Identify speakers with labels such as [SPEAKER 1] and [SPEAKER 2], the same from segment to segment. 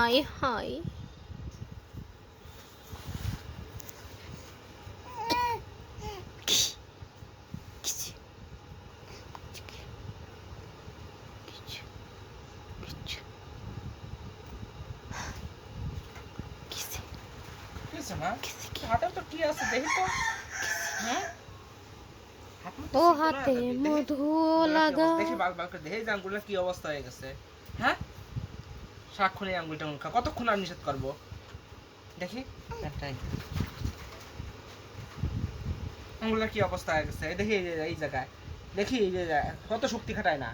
[SPEAKER 1] আয় হায় ও হাতে মধু লাগা
[SPEAKER 2] দেখি বাল বাল করে দেখি যে আঙ্গুলটা কি অবস্থা হয়ে গেছে। হ্যাঁ সারাক্ষণ এই আঙ্গুলটা মুখা কতক্ষণ আর নিষেধ করবো দেখি আঙ্গুলটার কি অবস্থা হয়ে গেছে দেখি এই জায়গায় দেখি এই যে কত শক্তি খাটায় না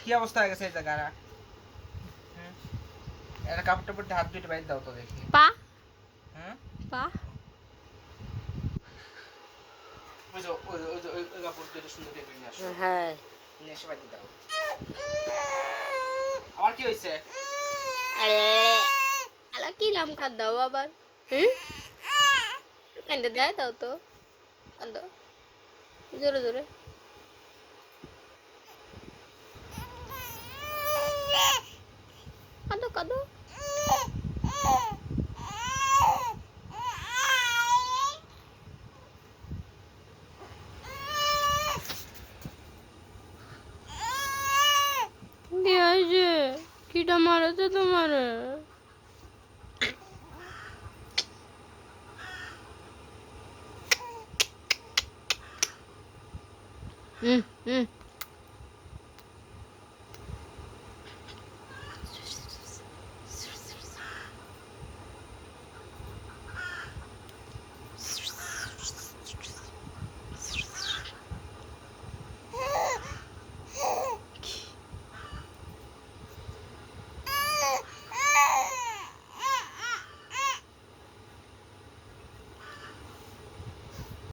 [SPEAKER 2] কি অবস্থা হয়ে গেছে এই জায়গাটা। একটা কাপড় টাপড় হাত দুইটা বাইরে দাও তো দেখি
[SPEAKER 1] পা
[SPEAKER 2] হ্যাঁ
[SPEAKER 1] পা
[SPEAKER 2] ওই যে ওই কাপড় দুইটা সুন্দর করে নিয়ে আসো
[SPEAKER 1] হ্যাঁ
[SPEAKER 2] নিয়ে এসে বাইরে দাও। আমার কি হয়েছে
[SPEAKER 1] আরে আলা কি নাম খাদ দাও আবার কান্দে দেয় দাও তো কান্দো জোরে জোরে কাঁদো কাঁদো কিটা মারেছে তোমার হুম